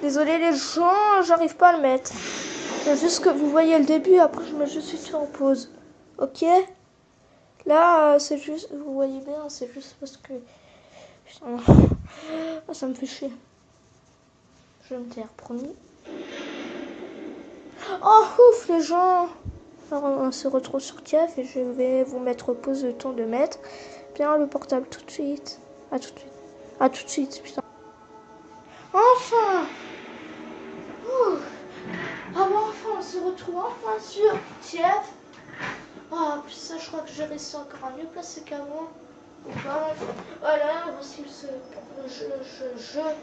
Désolé les gens, j'arrive pas à le mettre. C'est juste que vous voyez le début, après je mets juste vite fait en pause. Ok? Là, c'est juste, vous voyez bien, c'est juste parce que... Putain, ah, ça me fait chier. Je vais me taire, promis. Oh, ouf les gens. Alors, on se retrouve sur Kiev et je vais vous mettre pause le temps de mettre bien le portable tout de suite. À tout de suite. À tout de suite, putain. Enfin! Ouh. Ah bon, enfin, on se retrouve enfin sur Kiev. Ah, puis ça, je crois que j'ai resté encore un mieux placé qu'avant. Voilà, voilà, voici le jeu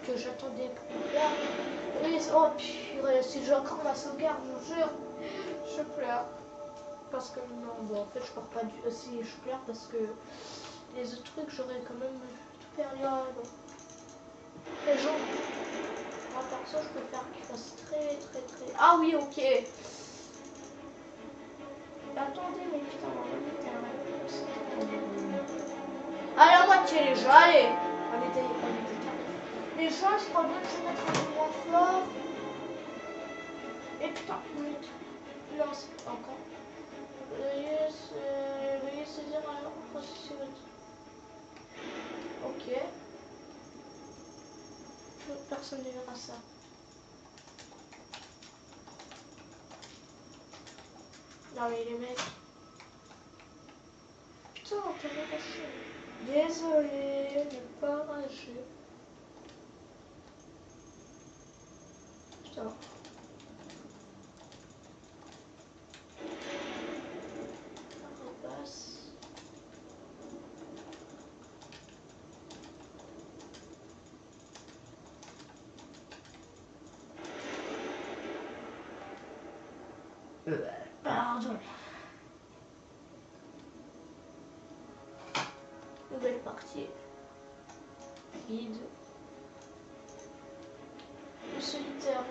que j'attendais pour me faire. Oui, oh, purée, si j'ai encore ma sauvegarde, je vous jure, je pleure. Parce que, non, bon, en fait, je pleure pas du tout. Si, je pleure parce que les autres trucs, j'aurais quand même tout perdu. Ah, bon. Les gens, moi, perso, je préfère qu'ils fassent très. Ah oui, ok. Attendez, mais putain, on va mettre un... Allez, à moitié, les gens, allez. Les gens, je crois bien que je vais mettre un peu moins fort. Et putain, non, c'est pas encore. Veuillez saisir alors processus. Ok. Personne ne verra ça. Non mais les mecs. Putain, t'as raché. Désolé, ne pas rager. Putain. On repasse. Pardon. Nouvelle partie. Guide. Le solitaire.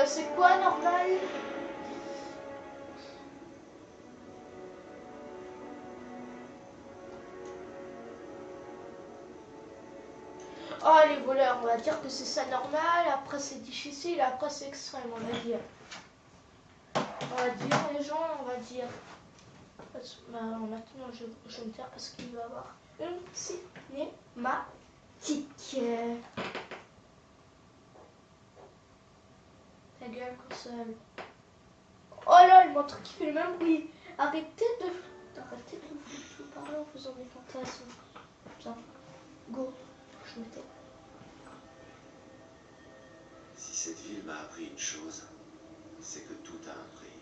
C'est quoi normal? Oh les voleurs, on va dire que c'est ça normal, après c'est difficile, après c'est extrême, on va dire. On va dire les gens, on va dire. Bah, maintenant je vais me taire parce qu'il va y avoir une cinématique. Ta gueule console. Oh là, le montre qui fait le même bruit. Arrêtez de vous parler en faisant des fantasmes. Putain, go, je me tais. Si cette ville m'a appris une chose, c'est que tout a un prix.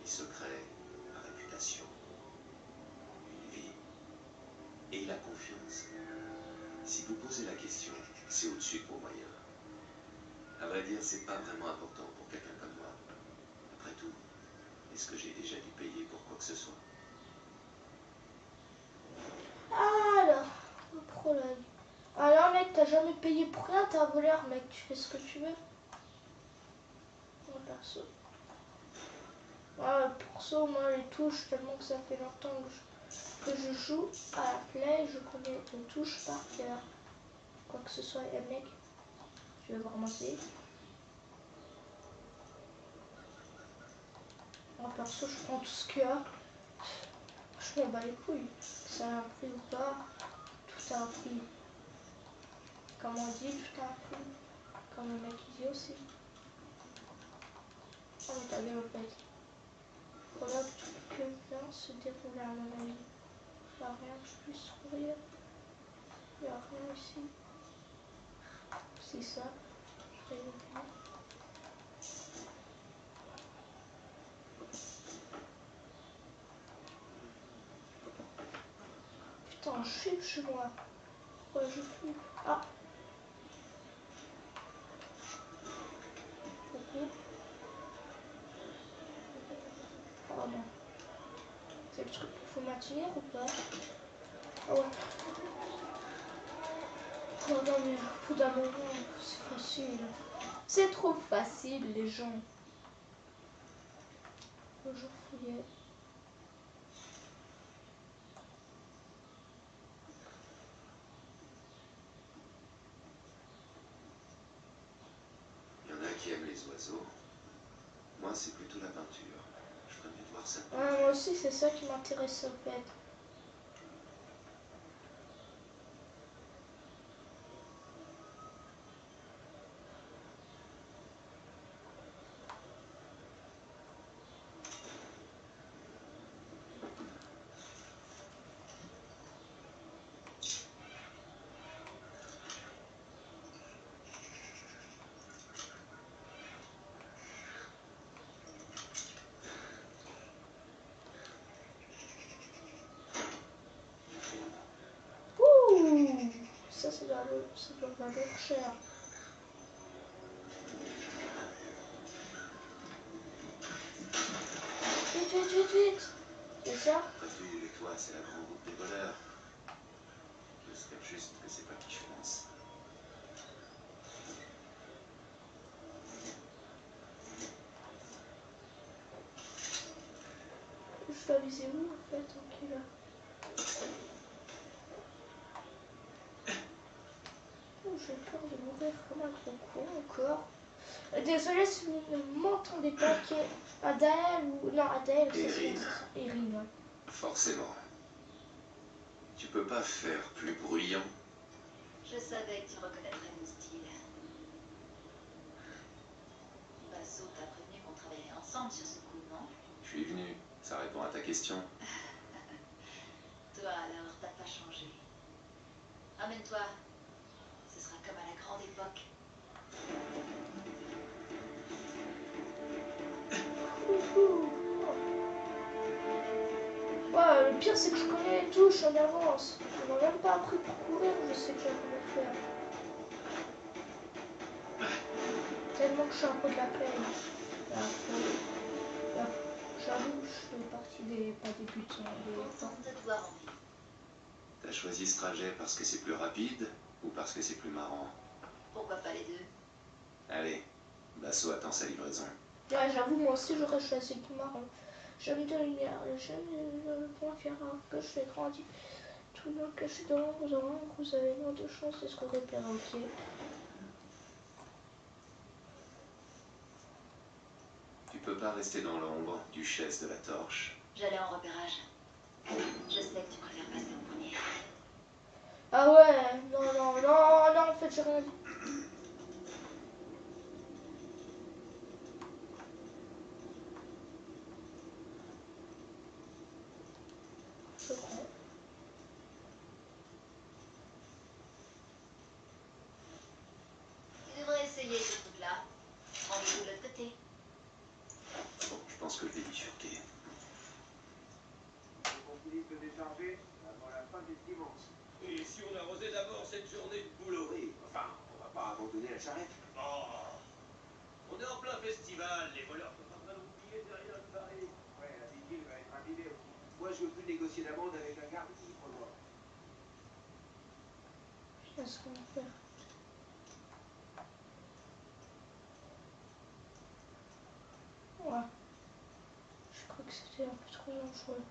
Les secrets, la réputation, une vie et la confiance. Si vous posez la question, c'est au-dessus de vos moyens. À vrai dire, c'est pas vraiment important pour quelqu'un comme moi. Après tout, est-ce que j'ai déjà dû payer pour quoi que ce soit? Alors, le problème. Alors mec, t'as jamais payé pour rien, t'es un voleur mec, tu fais ce que tu veux. Moi perso. Ouais, perso, moi les touches, tellement que ça fait longtemps que je joue à la play, je connais les touches par cœur. Quoi que ce soit, et mec, tu veux voir ma fille? Moi perso, je prends tout ce qu'il y a. Je m'en bats les couilles. Ça a un prix ou pas, tout a un prix. Comme on dit, tout a un prix. Comme le mec dit aussi. Oh mais t'as bien en fait. Voilà tout que vient se dérouler à mon avis. Il n'y a rien que je puisse sourire. Il n'y a rien ici. C'est ça. Je vais bien. Putain, je flippe chez moi. Ouais, je flippe. Ah. Coucou. Oh non. C'est le truc qu'il faut maintenir ou pas? Ah ouais. Oh non mais au bout d'un moment, c'est facile. C'est trop facile les gens. Toujours fouillé. Il y en a qui aiment les oiseaux. Moi, c'est plutôt la peinture. Je ferais mieux de voir ça. Ouais, moi aussi, c'est ça qui m'intéresse en fait. Ouh, ça doit valoir cher. Vite, vite, vite, vite. C'est ça? Après tout, et toi, c'est la grande route des voleurs. J'espère juste que c'est pas qui je pense. Je dois viser où en fait? Ok là. Oh, j'ai peur de mourir comme un gros con encore. Désolée si vous ne m'entendez pas, qui est Adaël ou... Non, Adaël, ça c'est Erin. Erin, ouais. Forcément. Tu peux pas faire plus bruyant. Je savais que tu reconnaîtrais mon style. Basso t'a prévenu qu'on travaillerait ensemble sur ce coup, non? Je suis venu. Ça répond à ta question. Toi alors, t'as pas changé. Ramène-toi. Ce sera comme à la grande époque. Ouais, le pire c'est que je connais les touches en avance. On m'a même pas appris pour courir, je sais déjà comment faire. Tellement que je suis un peu de la peine. J'avoue, je fais partie des pas débutants. Contente de te voir en vie. T'as choisi ce trajet parce que c'est plus rapide ou parce que c'est plus marrant? Pourquoi pas les deux? Allez, Basso attend sa livraison. Ouais, j'avoue, moi aussi j'aurais choisi le marron. J'aime de lumière, j'aime le point ferrare que je fais grandir. Tout le monde caché dans l'ombre, vous avez moins de chance de se repérer, ok. Tu peux pas rester dans l'ombre, duchesse de la torche. J'allais en repérage. Je sais que tu préfères passer en premier. Ah ouais, non, non, non, non, en fait j'ai rien dit. Je prends. Tu devrais essayer ce truc-là. Rendez-vous de l'autre côté. Bon, je pense que je vais bifurquer. On finit de décharger avant la fin du dimanche. Et si on arrosait d'abord cette journée de boulot? Oui, enfin, on va pas abandonner la charrette. Oh, on est en plein festival, les voleurs sont en train d'oublier derrière le baril. Ouais, la vigile va être abîmée aussi. Moi, je veux plus négocier d'amende avec un garde qui pour moi. Qu'est-ce qu'on va faire? Ouais. Je crois que c'était un peu trop dangereux.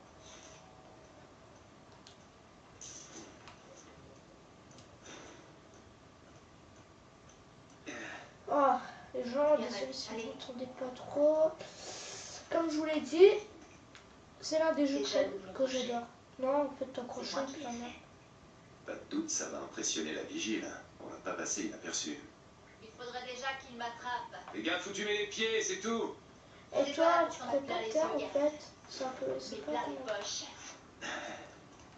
Oh, les gens, désolé si vous n'entendez pas trop. Comme je vous l'ai dit, c'est l'un des jeux que j'adore. Non, en fait, t'accrocher avec la main. Pas de doute, ça va impressionner la vigile. On va pas passer inaperçu. Il faudrait déjà qu'il m'attrape. Les gars, faut que tu mets les pieds, c'est tout. Et toi, tu prends pas terre en fait. C'est un peu. Mais C'est pas plein les comment. poches.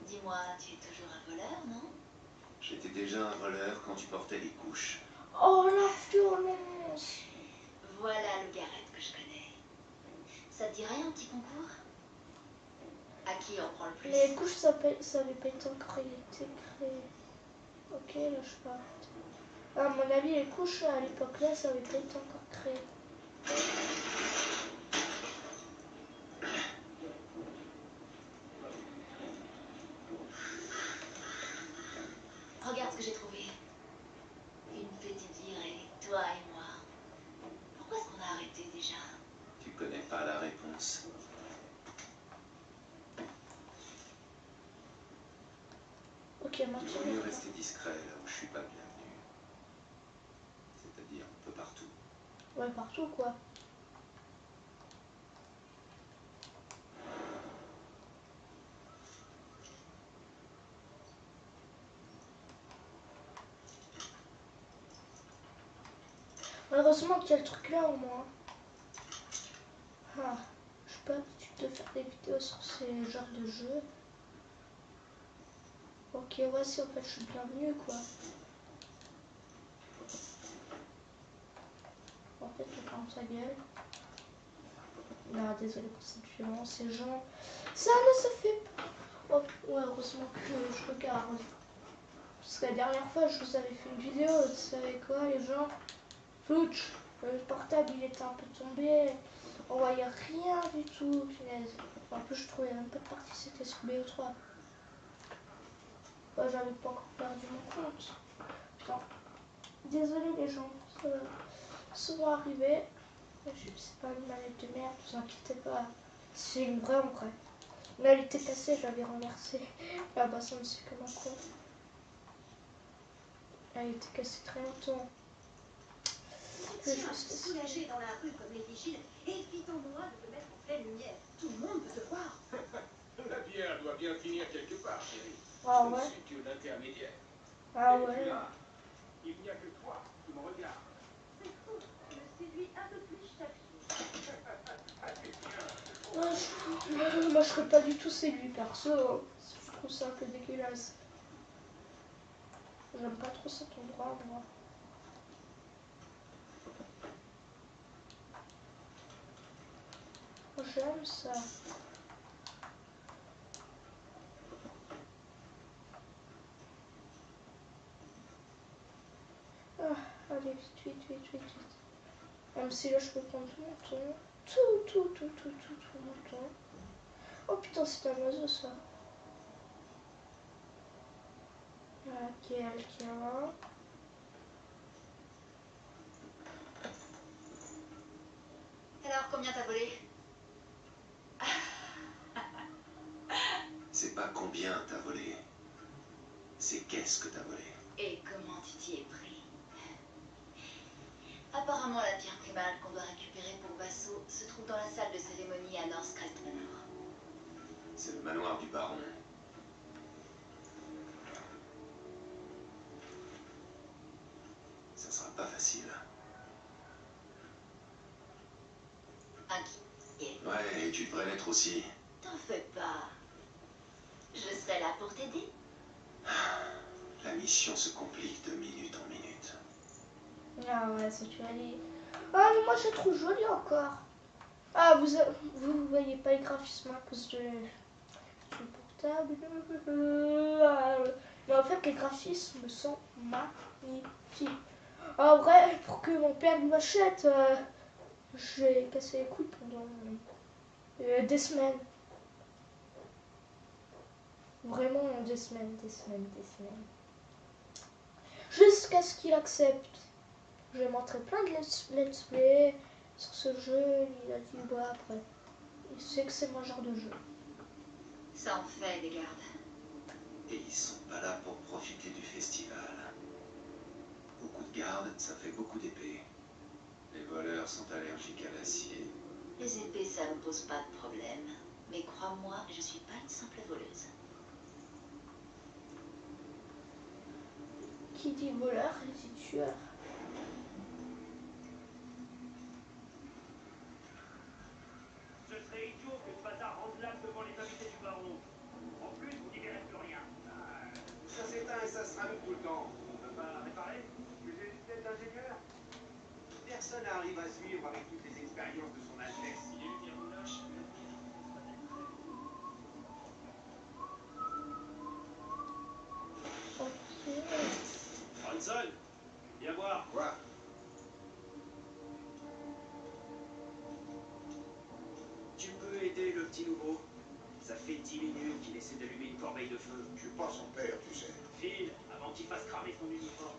Dis-moi, tu es toujours un voleur, non? J'étais déjà un voleur quand tu portais les couches. Oh la violence! Voilà le Gareth que je connais. Ça te dirait un petit concours? À qui on prend le plus? Les couches, ça avait pas été encore été créé. Ok, là je peux arrêter. À mon avis, les couches à l'époque là, ça avait pas été encore créé. Regarde ce que j'ai trouvé. Une petite virée, toi et moi. Pourquoi est-ce qu'on a arrêté déjà? Tu connais pas la réponse. Ok, Il vaut maintenant. mieux rester discret là où je suis pas le bienvenu. C'est-à-dire un peu partout. Ouais, partout quoi. Heureusement qu'il y a le truc là au moins. Ah, je suis pas l'habitude de faire des vidéos sur ces genres de jeux. Ok, voici en fait je suis bienvenue quoi. En fait, on ferme sa gueule. Non, désolé pour cette violence, ces gens. Ça ne se fait pas. Oh, ouais, heureusement que je regarde. Parce que la dernière fois, je vous avais fait une vidéo, vous savez quoi, les gens? Fouch, le portable il était un peu tombé. On voyait rien du tout, punaise. En plus, je trouvais même pas de partie, c'était sur BO3. Ouais, j'avais pas encore perdu mon compte. Putain. Désolé les gens, ça va souvent arriver. C'est pas une manette de merde, vous inquiétez pas. C'est une vraie en vrai. Là, elle était cassée, j'avais renversé. Ah bah ça me c'est comme un con. Elle était cassée très longtemps. Tiens, soulagé dans la rue comme les vigiles, évitons-moi de te mettre en pleine lumière. Tout le monde peut te voir. La bière doit bien finir quelque part, chérie. Ah Je ne ouais. suis que l'intermédiaire. Ah Et puis ouais. là, il n'y a que toi qui me regarde. C'est faux. Tu me séduis un peu plus chaque jour. Ah, c'est bien. Moi je serais pas du tout séduit perso. Je trouve ça un peu dégueulasse. J'aime pas trop cet endroit moi. Moi, j'aime ça. Ah, allez, vite, vite, vite, vite, vite. Même si là je peux prendre tout mon temps. Tout mon temps. Oh putain, c'est un oiseau ça. Ah, quelqu'un. Alors, combien t'as volé? C'est pas combien t'as volé. C'est qu'est-ce que t'as volé. Et comment tu t'y es pris? Apparemment, la pierre primale qu'on doit récupérer pour Vassaux se trouve dans la salle de cérémonie à Northcrest Manor. C'est le manoir du baron. Ça sera pas facile. Inquiet. Ouais, et tu devrais l'être aussi. T'en fais pas. Je serai là pour t'aider. La mission se complique de minute en minute. Ah ouais, ça tu as dit. Ah mais moi je trouve joli encore. Ah vous voyez pas les graphismes à cause du portable. Mais en fait les graphismes sont magnifiques. En vrai, pour que mon père m'achète, j'ai cassé les couilles pendant des semaines. Vraiment des semaines. Jusqu'à ce qu'il accepte. Je vais montrer plein de let's play sur ce jeu. Il a dit bah après. Il sait que c'est mon genre de jeu. Ça en fait des gardes. Et ils sont pas là pour profiter du festival. Beaucoup de gardes, ça fait beaucoup d'épées. Les voleurs sont allergiques à l'acier. Les épées, ça me pose pas de problème. Mais crois-moi, je suis pas une simple voleuse. Qui dit voleur, dit tueur. Ce serait idiot que ce bazar rende l'âme devant les invités du baron. En plus, vous n'y verrez plus rien. Ça s'éteint et ça se rallume tout le temps. On peut pas réparer? Vous avez une tête d'ingénieur? Personne n'arrive à suivre avec toutes les expériences de son Altesse. Il est bien lâche. Ok. Hanson, viens voir. Quoi? Tu peux aider le petit nouveau? Ça fait 10 minutes qu'il essaie d'allumer une corbeille de feu. Je suis pas son père, tu sais. File, avant qu'il fasse cramer son uniforme.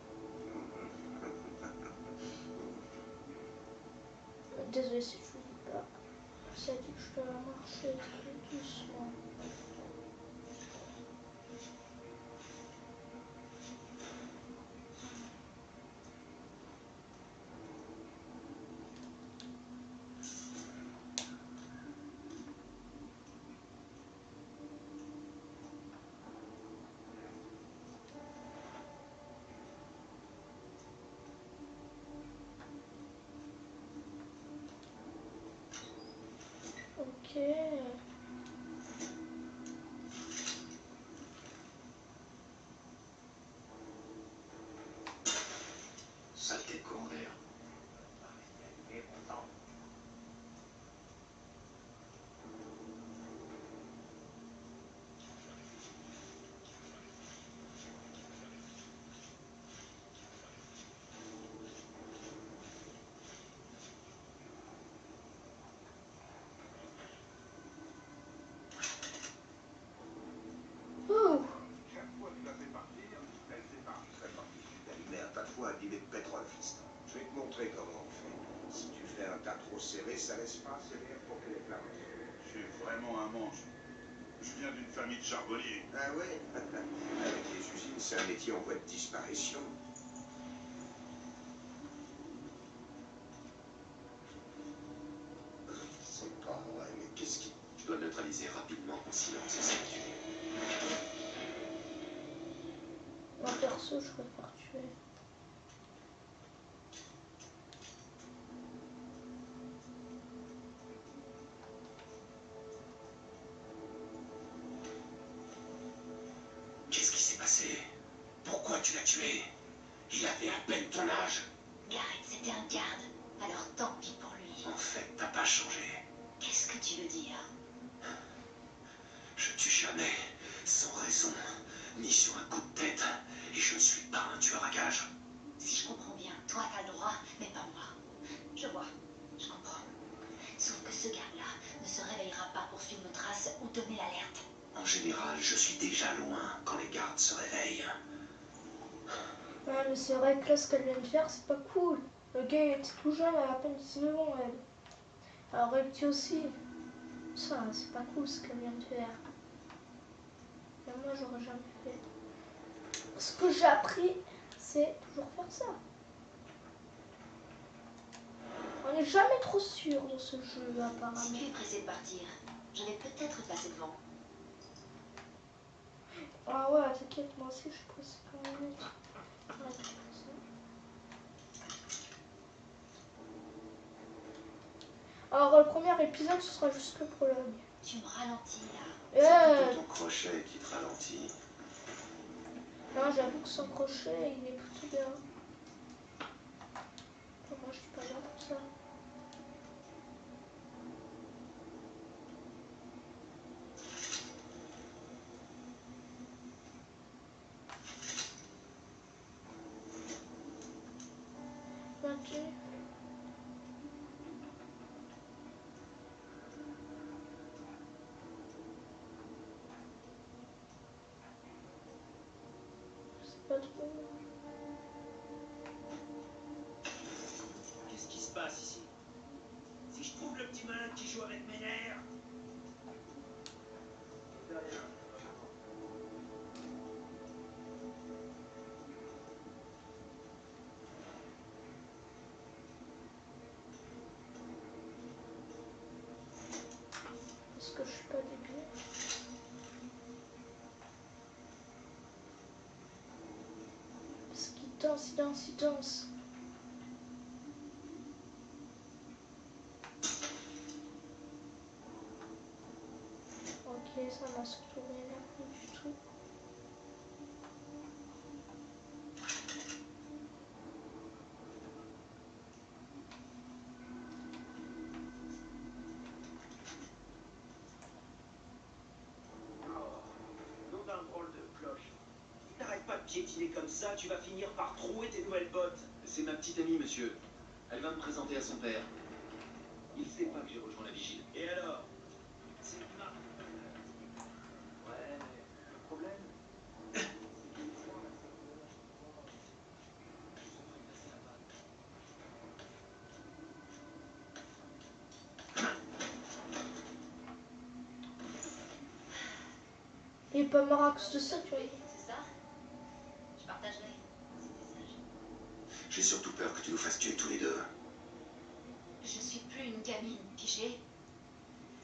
Désolé si je vous dis pas. Ça dit que je dois marcher très doucement. Ok. Saleté de courant d'air. Oh. Chaque fois que je la fais partir, elle s'épargne. Très partie d'allumer un tas de fois abîmé de pétrole, fiston. Je vais te montrer comment on fait. Si tu fais un tas trop serré, ça laisse pas assez d'air pour que les flammes. Je suis vraiment un manche. Je viens d'une famille de charbonniers. Ah ouais. Avec les usines, c'est un métier en voie de disparition. C'est pas vrai, mais qu'est-ce qui... Je dois neutraliser rapidement en silence cette tuer. Moi perso, je préfère tuer. Qu'est-ce qui s'est passé? Pourquoi tu l'as tué? Il avait à peine ton âge. Garrett, c'était un garde. Alors tant pis pour lui. En fait, t'as pas changé. Qu'est-ce que tu veux dire? Je tue jamais, sans raison, ni sur un coup de tête. Et je ne suis pas un tueur à gages. Si je comprends bien, toi t'as le droit, mais pas moi. Je vois, je comprends. Sauf que ce garde-là ne se réveillera pas pour suivre nos traces ou donner l'alerte. En général, je suis déjà loin quand les gardes se réveillent. Ouais, mais c'est vrai que là, ce qu'elle vient de faire, c'est pas cool. Le gars, il était tout jeune, elle a à peine 19 ans, elle. Alors, elle dit aussi. Ça, c'est pas cool ce qu'elle vient de faire. Mais moi, j'aurais jamais fait. Ce que j'ai appris, c'est toujours faire ça. On n'est jamais trop sûr dans ce jeu, Si apparemment. tu es pressé de partir, je vais peut-être te passer devant. Ah ouais, t'inquiète, moi aussi, je suis pressée quand même. Ouais, c'est pour ça. Alors, le premier épisode, ce sera juste le prologue. Tu me ralentis là. C'est plutôt ton crochet qui te ralentit. Non, j'avoue que son crochet, il est plutôt bien. Enfin, moi, je suis pas là pour ça. Ok. C'est pas trop. Qu'est-ce qui se passe ici? Si je trouve le petit malin qui joue avec mes nerfs. Parce que je suis pas débile. Parce qu'il danse, il danse, il danse. Ok, ça m'a surtout rien appris du tout. Nom d'un drôle de cloche. N'arrête pas de piétiner comme ça, tu vas finir par trouer tes nouvelles bottes. C'est ma petite amie, monsieur. Elle va me présenter à son père. Il sait pas que j'ai rejoint la vigile. Et alors? C'est ma... Ouais, mais le problème... Il est pas mort à cause de ça, tu vois. C'est ça? Je partagerai. C'était sage. J'ai surtout peur que tu nous fasses tuer tous les deux. Je suis plus une gamine pigée.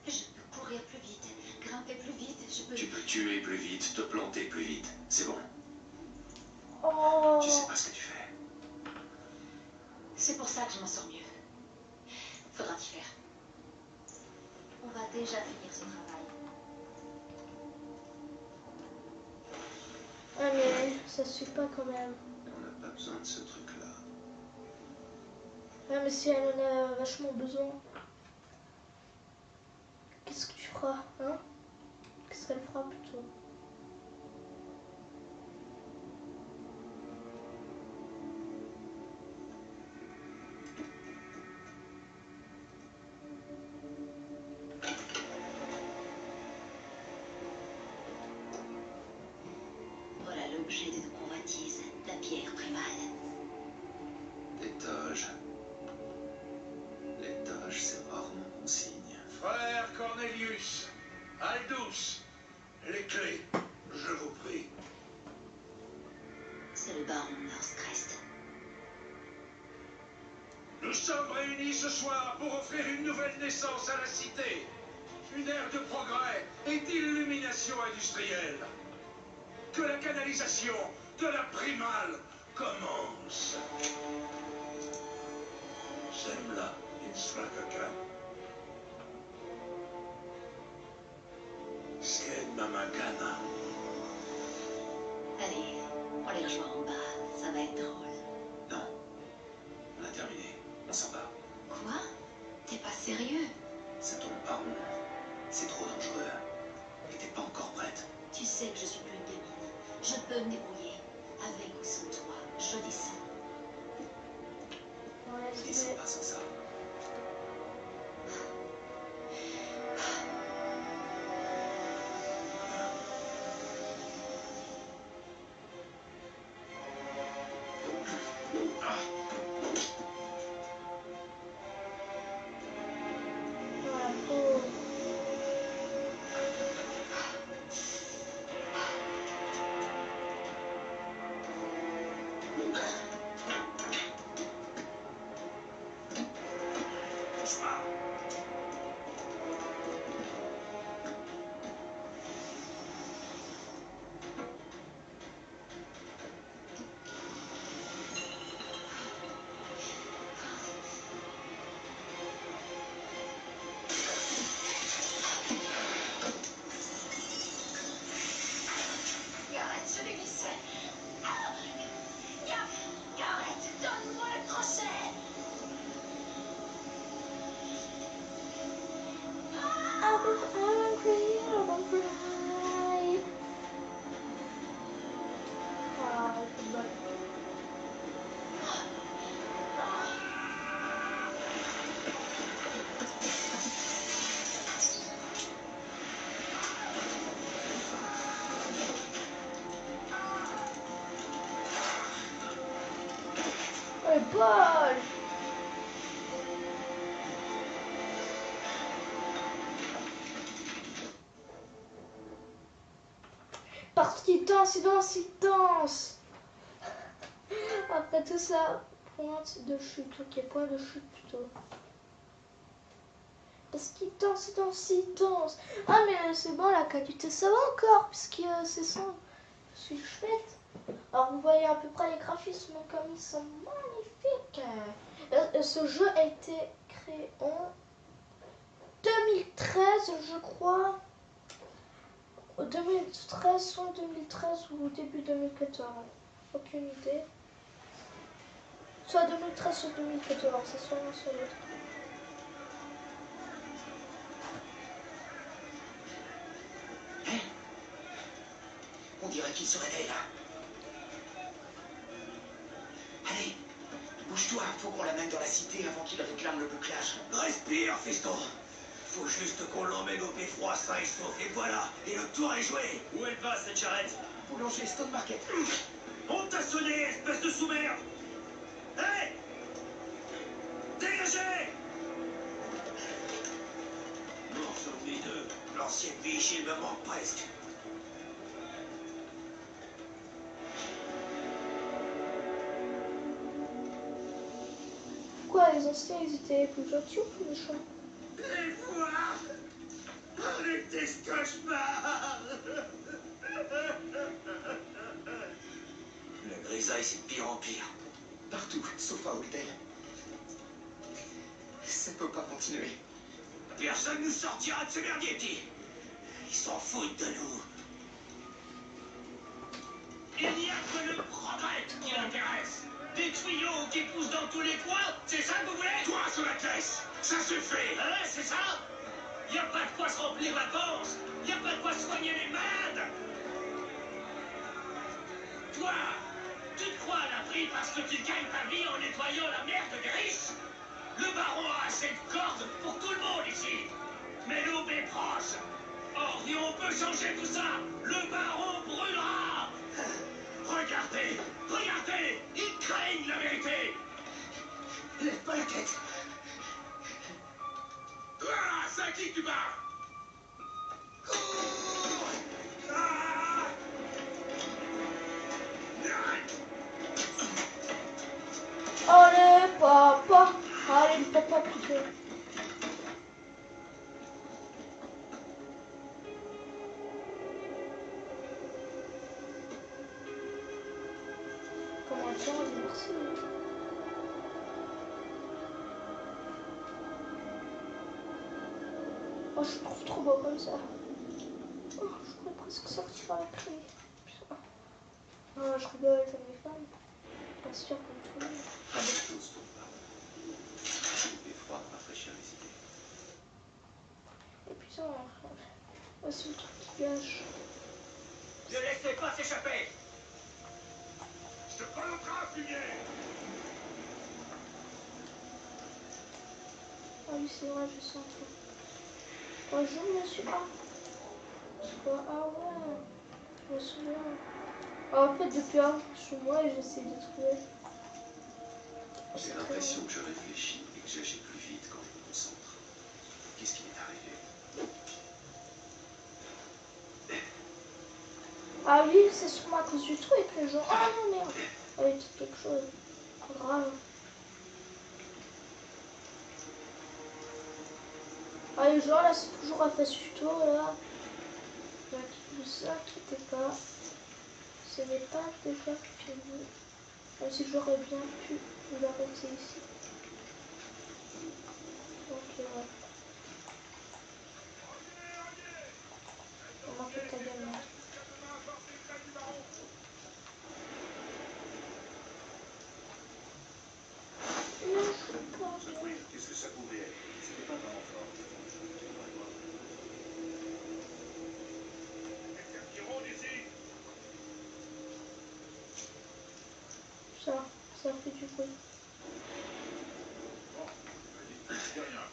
Je peux courir plus vite, grimper plus vite, je peux... Tu peux tuer plus vite, te planter plus vite. C'est bon. Oh. Tu sais pas ce que tu fais. C'est pour ça que je m'en sors mieux. Faudra t'y faire. On va déjà finir ce travail. Ah mais ça suffit pas quand même. On n'a pas besoin de ce truc-là. Ah mais si elle en a vachement besoin. Qu'est-ce que tu feras, hein? Qu'est-ce qu'elle fera plutôt? Voilà l'objet de nos convoitises, la pierre primale. Des toges. Les toges, c'est rarement bon signe. Frère Cornelius, Aldous, les clés, je vous prie. C'est le baron Northcrest. Nous sommes réunis ce soir pour offrir une nouvelle naissance à la cité. Une ère de progrès et d'illumination industrielle. Que la canalisation de la primale commence. Semla Instrakaka. Sken Mamagana. Allez, on les rejoint en bas, ça va être drôle. Non. On a terminé. On s'en va. Quoi? T'es pas sérieux? Ça tourne pas rond. C'est trop dangereux. Et t'es pas encore prête. Tu sais que je suis plus une gamine. Je peux me débrouiller. Avec ou sans toi, je descends. Ouais, Je descends pas sans ça. Voilà, faut... Gareth, je l'ai glissé. Ah, Gareth, donne-moi le crochet. I won't cry, I won't cry. Ah, c'est bon. Oh, Paul! Parce qu'il danse, il danse, il danse. Après tout ça, pointe de chute. Ok, point de chute plutôt. Parce qu'il danse, il danse, il danse. Ah mais c'est bon, la qualité ça va encore, puisque c'est son... Je suis chouette. Alors vous voyez à peu près les graphismes comme ils sont magnifiques. Ce jeu a été créé en 2013, je crois. 2013, soit 2013 ou début 2014. Aucune idée. Soit 2013, soit 2014. C'est soit l'un, soit l'autre. On dirait qu'il se réveille là. Allez, bouge-toi, faut qu'on l'amène dans la cité avant qu'il réclame le bouclage. Respire, fiston. Faut juste qu'on l'emmène au beffroi sain et sauf, et voilà, et le tour est joué. Où elle va, cette charrette? Boulanger, Stone Market. On t'a sonné, espèce de sous-merde! Hé! Dégagez! Morceau de deux, l'ancienne biche, il me manque presque. Quoi, les anciens, ils étaient plus gentils ou plus méchants? Les voir, on était ce cauchemar. La grisaille, c'est de pire en pire. Partout, sauf à Hotel. Ça peut pas continuer. Personne nous sortira de ce merdier. Ils s'en foutent de nous. Il n'y a que le progrès qui l'intéresse. Des tuyaux qui poussent dans tous les coins, c'est ça que vous voulez? Toi sur la caisse, ça suffit. Ah ouais, c'est ça? Y a pas de quoi se remplir la panse. Y a pas de quoi soigner les malades. Toi, tu te crois à l'abri parce que tu gagnes ta vie en nettoyant la merde des riches? Le baron a assez de cordes pour tout le monde ici. Mais l'aube est proche. Or, si on peut changer tout ça, le baron brûlera. Regardez, regardez, ils craignent la vérité. Lève pas la tête. Ah, c'est à qui que tu parles? Ah! Allez, papa. Allez, papa, plutôt. Comment dire, merci. Oh, je trouve trop beau comme ça. Oh, je pourrais presque sortir avec lui. Putain. Non, je rigole avec mes femmes. Pas sûr comme tout le monde. Avec chose pour pas. Et froid rafraîchir les idées. Et puis ça, c'est le truc qui gâche. Ne laissez pas s'échapper. Je te prends le train, fumier. Ah oui, c'est vrai, je sens tout. Bonjour, monsieur. Ah, c'est quoi? Ah ouais, je me souviens. Ah, en fait, depuis un jour, je suis moi et j'essaie de trouver. J'ai l'impression que je réfléchis et que j'agis plus vite quand je me concentre. Qu'est-ce qui m'est arrivé? Ah oui, c'est sûrement à cause du truc, les gens. Ah non, merde. Ah oui, c'est quelque chose. Grave. Ah, les gens, là, c'est toujours à face tuto, là. Ne vous inquiétez pas. Ce n'est pas déjà fini. Même si j'aurais bien pu vous arrêter ici. Ok, ouais. On m'a fait ta gamme, là. Non, je suis pas Ce truc, qu'est-ce que ça pouvait être? C'était pas vraiment fort. Quelqu'un qui rôde ici? Ça fait du bruit. Bon, vas-y, dis rien.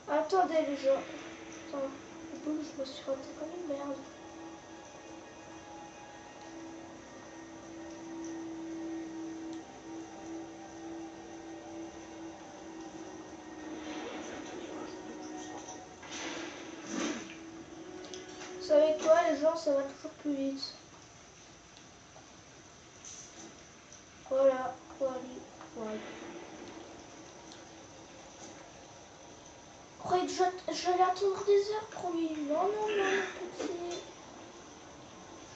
Attendez, les gens. Attends, je me suis raté comme une merde. Vous savez quoi, les gens, ça va toujours plus vite. Voilà, voilà. Croyez que j'allais attendre des heures pour lui. Non, non, non, petit.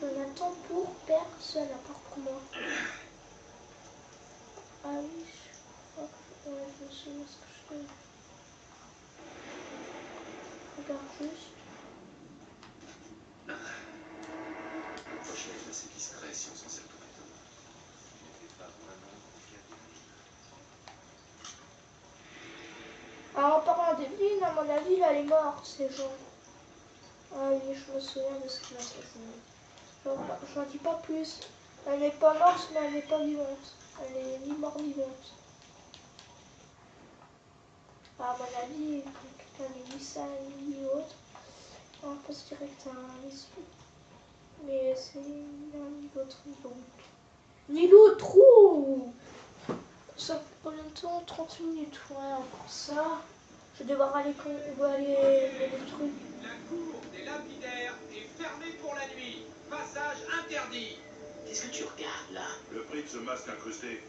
Je n'attends pour personne, à part pour moi. Ah oui, je me souviens ce que je fais. Regarde juste. Le prochain est assez discret si on s'en sert correctement. Il n'était pas vraiment confiant de lui. Alors, en parlant d'Evelyne, à mon avis, là, elle est morte, ces gens. Ah oui, je me souviens de ce qu'il a fait. J'en dis pas plus. Elle n'est pas morte, mais elle n'est pas vivante. Elle est ni morte ni vivante. À mon avis, quelqu'un n'est ni ça ni autre. On passe direct à un esprit. Mais c'est un niveau très long. Niveau trop. Ça prend combien de temps? 30 minutes. Ouais, encore ça. Je vais devoir aller les trucs. La cour des lapidaires est fermée pour la nuit. Passage interdit. Qu'est-ce que tu regardes là? Le prix de ce masque incrusté.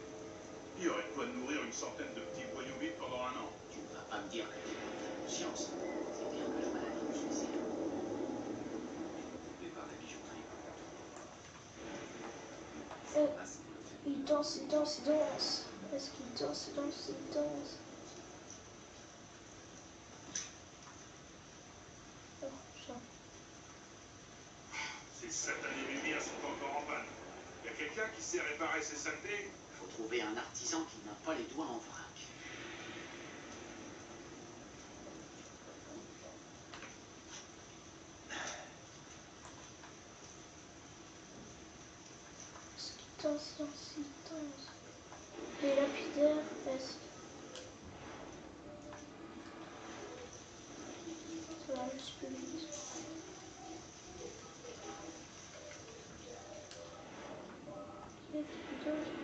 Il y aurait de quoi nourrir une centaine de petits voyous vides pendant un an. Tu ne vas pas me dire que tu as ta conscience. C'est bien que la maladie nous suicide. Mais par la bijouterie. Oh, il danse, il danse, il danse. Est-ce qu'il danse, il danse, il danse? Oh, ça. Ces satanés lumières sont encore en panne. Y a quelqu'un qui sait réparer ces saletés? Faut trouver un artisan qui n'a pas les doigts en vrac. Est-ce qu'il danse, il danse, il danse? Les lapidaires, est-ce ça va juste plus vite. Et puis d'autres.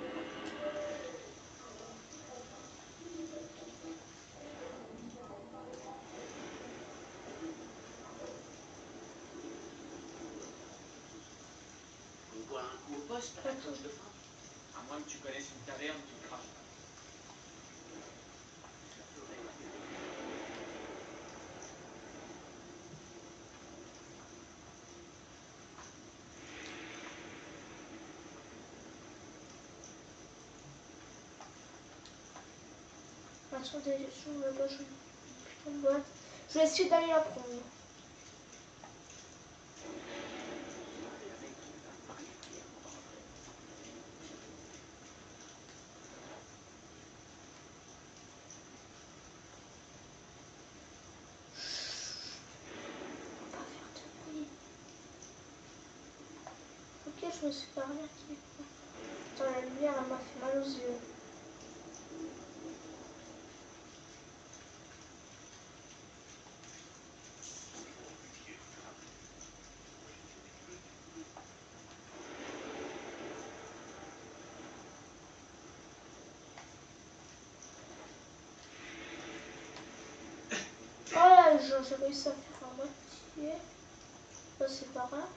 On boit un coup au poste à la cloche de fin. À moins que tu connaisses une taverne qui crache. Attendez, sur la gauche, putain de boîte. Je vais essayer d'aller la prendre. Pas faire de bruit. Ok, je me suis pas remarqué. Attends, la lumière, elle m'a fait mal aux yeux. Voilà, j'ai réussi à faire un moitié. Ça, c'est pas grave.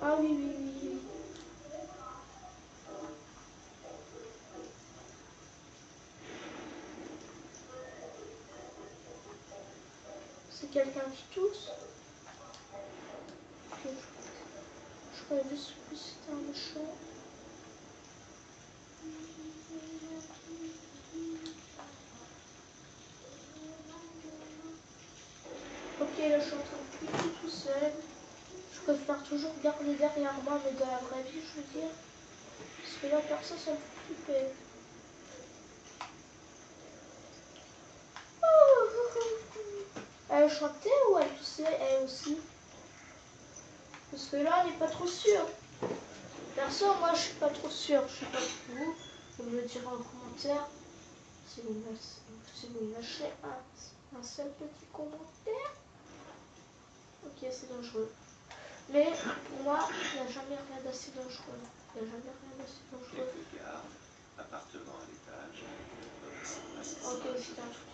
Ah oui, oui, oui, oui. C'est quelqu'un qui tousse. Ok, je croyais juste que c'était un méchant. Ok, là je suis en train de flipper tout seul. Je préfère toujours garder derrière moi, mais dans la vraie vie, je veux dire. Parce que là, personne, ça me fait flipper. Elle chantait ou elle toussait elle aussi? Parce que là, on n'est pas trop sûr. Perso, moi, je suis pas trop sûre. Je sais pas pour vous. Vous me le direz en commentaire. Si vous me lâchez un seul petit commentaire. Ok, c'est dangereux. Mais pour moi, il n'y a jamais rien d'assez dangereux. Il n'y a jamais rien d'assez dangereux. Quelques gardes, appartement à l'étage. Ok, c'est un truc.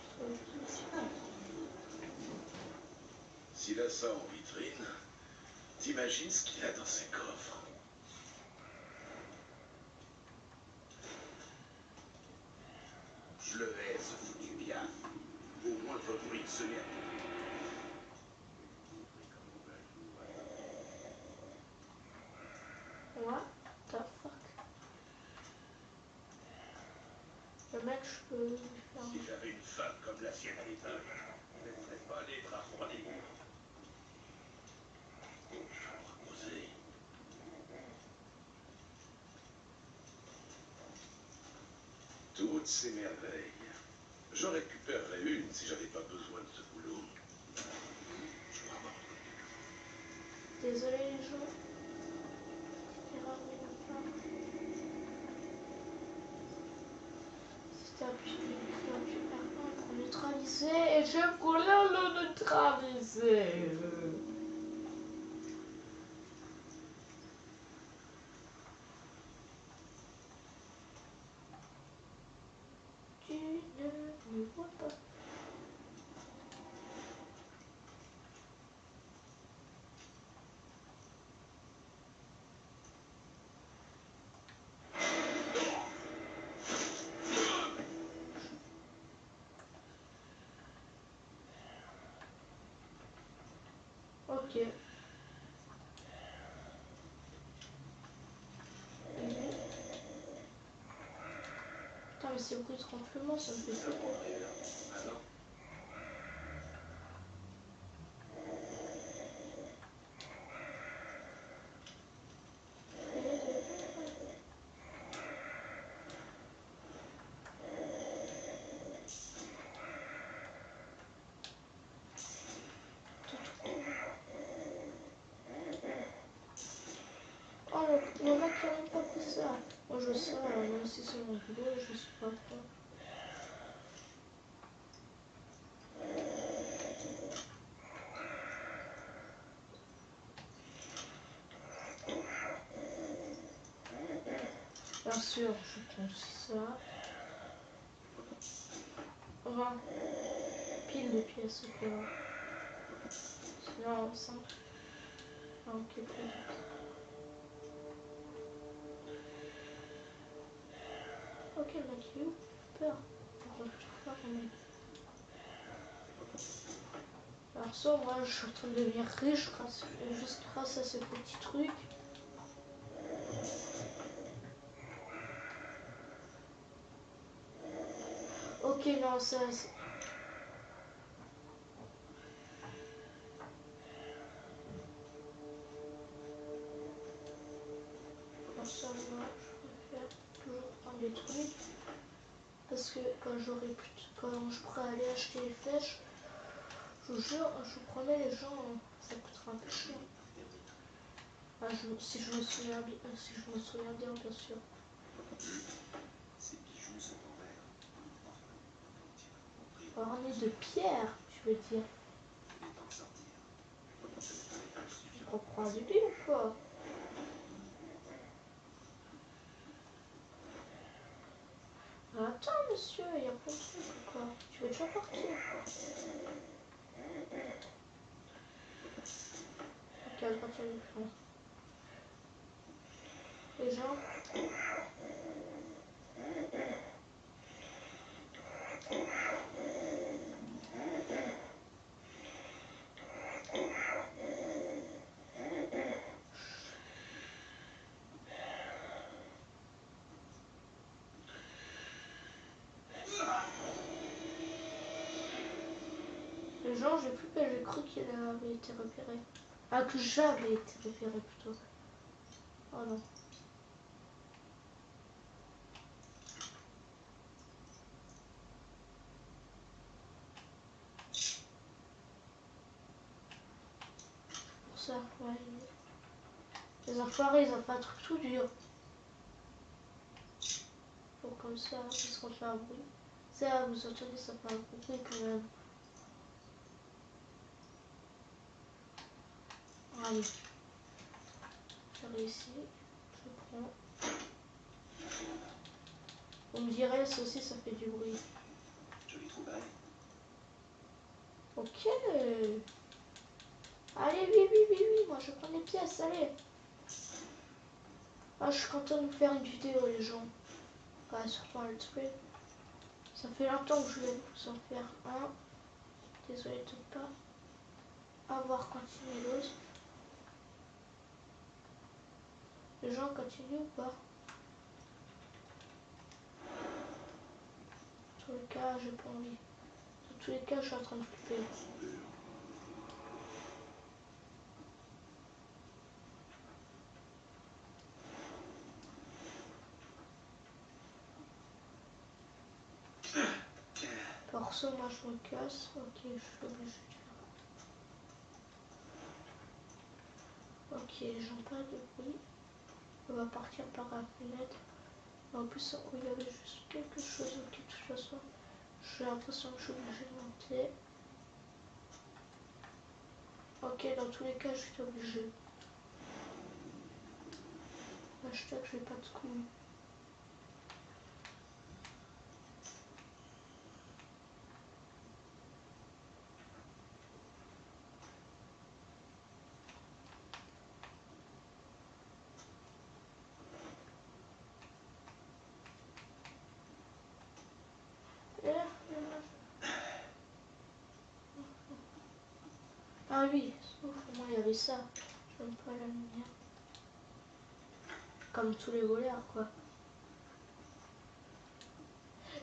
S'il a ça en vitrine, t'imagines ce qu'il a dans ses coffres? Je le hais, ce foutu bien. Au moindre bruit de sonnette. What the fuck? Le mec, je peux lui faire. Si j'avais une femme comme la sienne à l'étage, je ne mettrais pas les draps froidis. Reposer. Toutes ces merveilles. J'en récupérerais une si j'avais pas besoin de ce boulot. Je crois avoir Désolé les gens. Erreur de ma part. appuie R1 pour neutraliser et je voulais le neutraliser. Tu ne me vois pas. Ok. Putain, mais c'est beaucoup de renflement, ça me fait flipper. Alors, Oh, il y en a qui n'ont pas fait ça. Moi, je sais, même si c'est mon boulot, je suis pas pro. Bien sûr, je prends ça. 20 piles de pièces, ok. Ouais. Sinon, 5. Ah, ok, plus vite. Ok, le mec, il est où? J'ai peur. On va tout faire, mec. Alors ça, moi, je suis en train de devenir riche juste grâce à ce petit truc. Ok, non, ça... Alors ça, moi, je préfère toujours prendre des trucs. Parce que quand quand je pourrai aller acheter les flèches, je vous jure, je vous promets les gens, ça coûtera un peu cher. Ah, si je me souviens bien, bien sûr. ces bijoux sont en verre. Enfin, tu as compris. Ornés de pierre, tu veux dire. Il est temps de sortir. Tu comprends l'idée ou quoi? Attends, monsieur, il y a plein de trucs ou quoi? Tu veux déjà partir? Ok, à droite, il y a des plans. Les gens... Les gens, j'ai cru qu'il avait été repéré. Ah, que j'avais été repéré plutôt. Oh non. Pour ça, ouais. Les enfoirés, ils ont pas un truc tout dur. Bon, comme ça, parce qu'on fait un bruit. Ça, vous entendez, ça fait un bruit quand même. Allez. J'ai réussi. Je prends. On me dirait, ça aussi, ça fait du bruit. Jolie trouvaille. Ok. Allez, oui, oui, oui, oui. Moi, je prends les pièces, allez. Ah, je suis content de vous faire une vidéo, les gens. Ouais, surtout un let's play. Ça fait longtemps que je vais vous en faire un. Désolé de ne pas avoir continué l'autre. Les gens continuent ou pas? Dans tous les cas, j'ai pas envie. Dans tous les cas, je suis en train de flipper. Perso, moi je me casse. Ok, je suis obligée de faire. Ok, les gens pas de bruit. On va partir par la fenêtre. En plus, il y avait juste quelque chose. Ok, de toute façon, j'ai l'impression que je suis obligée de monter. Ok, dans tous les cas, je suis obligée. Hashtag, j'ai pas de couilles. Ah oui, sauf au moins il y avait ça. J'aime pas la lumière. Comme tous les voleurs, quoi.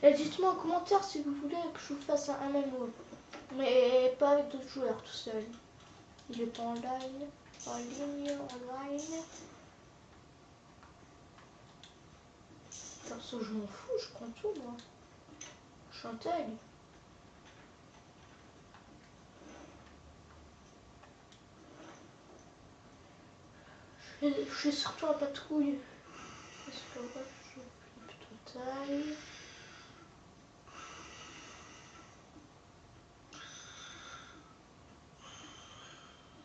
Et dites-moi en commentaire si vous voulez que je vous fasse un MMO. Mais pas avec d'autres joueurs, tout seul. Il est en ligne, online. Perso, je m'en fous, je prends tout, moi. Je s'intègre. Je suis surtout à patrouille. Parce que ouais, je flippe total.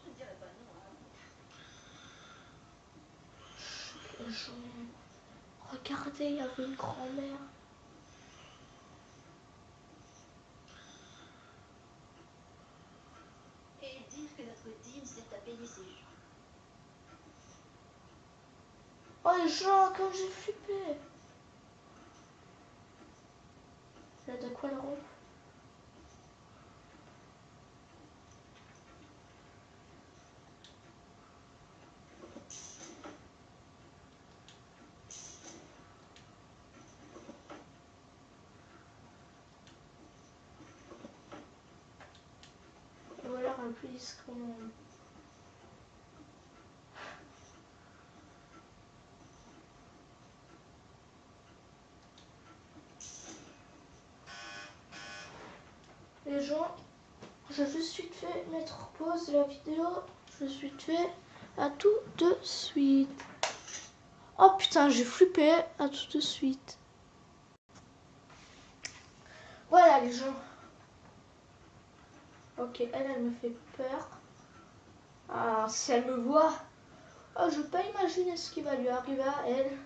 Je dirais pas non, hein. Regardez, il y avait une grand-mère. Et dire que notre team s'est à payer ses gens. Oh Jean, comme j'ai flippé. Là, de quoi le rond? Voilà un peu discrètement. Les gens, je vais suite fait mettre pause la vidéo. Je suis fait à tout de suite. Oh putain, j'ai flippé. À tout de suite. Voilà les gens. Ok, elle me fait peur. Ah, si elle me voit. Oh, je peux pas imaginer ce qui va lui arriver à elle.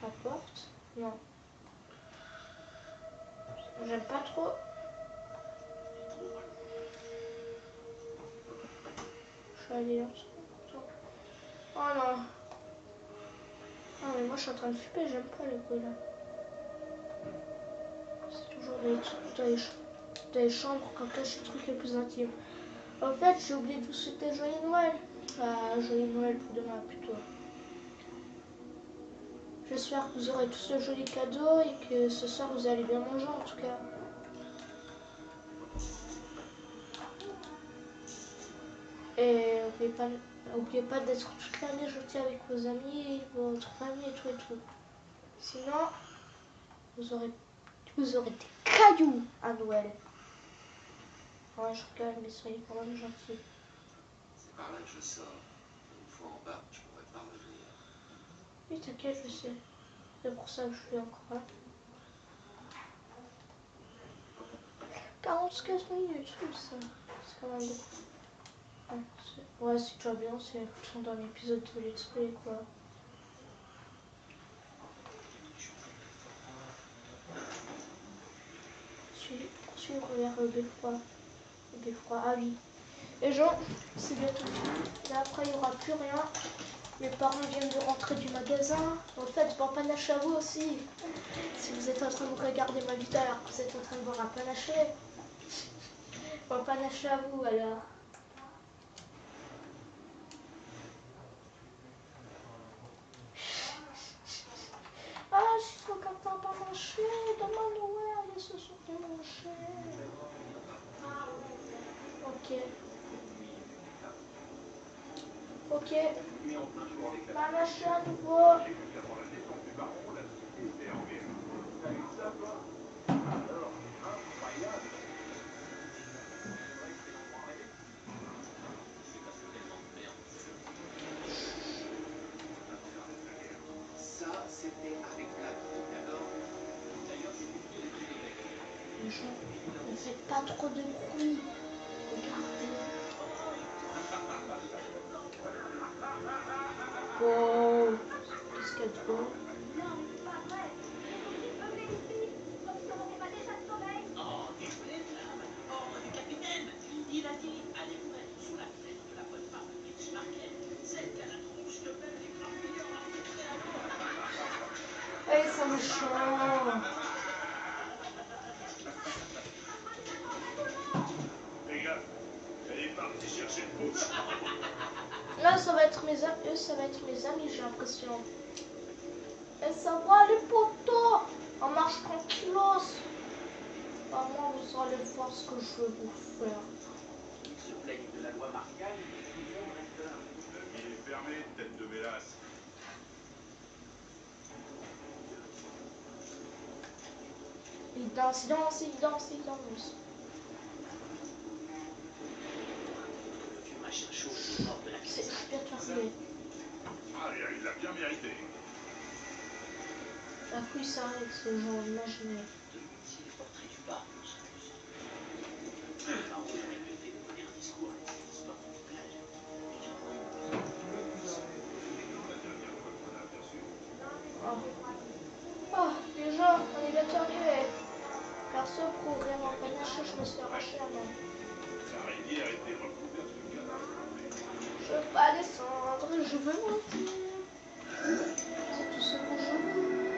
La porte? Non. J'aime pas trop. Je vais aller en dessous. Oh non. Ah mais moi je suis en train de flipper, j'aime pas le bruit là. C'est toujours dans les chambres quand cache les trucs les plus intimes. En fait, j'ai oublié de vous souhaiter joyeux Noël. Ah, joyeux Noël pour demain plutôt. J'espère que vous aurez tous de jolis cadeaux et que ce soir vous allez bien manger en tout cas. Et n'oubliez pas d'être toute l'année gentil avec vos amis, votre famille et tout et tout. Sinon, vous aurez des cailloux à Noël. Ouais, je rigole, mais soyez quand même gentils. C'est par là que je sors. Une fois en bas, je pourrais pas revenir. Oui, t'inquiète, je sais. C'est pour ça que je suis encore là. 45 minutes, oui, ça. C'est quand même beaucoup. Ouais, si tu vas bien, c'est tout dans l'épisode de Let's Play, quoi. Suivre vers Beffroi. Beffroi, ah oui. Les gens, c'est bientôt fini. Là, après, il n'y aura plus rien. Mes parents viennent de rentrer du magasin. En fait, bon panache à vous aussi. Si vous êtes en train de regarder ma vidéo alors que vous êtes en train de boire un panaché. Bon panache à vous alors. Ah, je suis quand t'as pas mangé. Demain Noël, et ce soir de manger. Ok. Ok. Panache à nouveau. gens. Ne faites pas trop de bruit. Regardez. Bon, qu'est-ce qu'elle trouve? Eh, ça me change. Les gars, elle est partie chercher le pouce. Là, ça va être mes amis. Eux, ça va être mes amis, j'ai l'impression. Et ça va, les potos. On marche tranquillos. Bah, moi, vous allez voir ce que je vais vous faire. Ils se plaignent de la loi martiale, l'exclusion reste là. Il est fermé, tête de mélasse. Il danse, il danse, il danse, il danse. Tu machin chaud au bord de la C'est pièce. bien terminé. Ah, il l'a bien mérité. D'un coup, il s'arrête, ce genre imaginaire. Si les portraits du baron sont plus. Le baron aurait mieux fait de donner un discours à cette histoire de plage. La dernière fois qu'on a aperçu. Oh, déjà, on est bientôt arrivé. Perso, pour vraiment panacher, je me suis arraché la main. La rivière était recouverte de cadavres. Je veux pas descendre, je veux monter. C'est tout ce que je veux.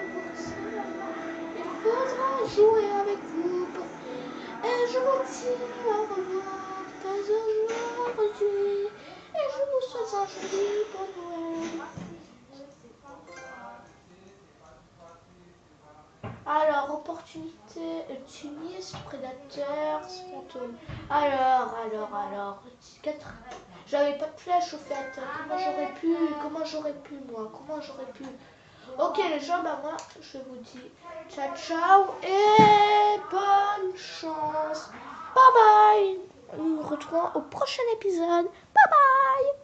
Il faudra jouer avec vous pour et je vous dis au revoir, car aujourd'hui, et je vous souhaite un joli bon Noël. Alors, opportunité, optimiste, prédateur, fantôme. Alors, 4. J'avais pas de flèche au fait. Comment j'aurais pu, moi, comment j'aurais pu. Ok les gens, bah moi, je vous dis ciao ciao et bonne chance. Bye bye. Nous nous retrouvons au prochain épisode. Bye bye.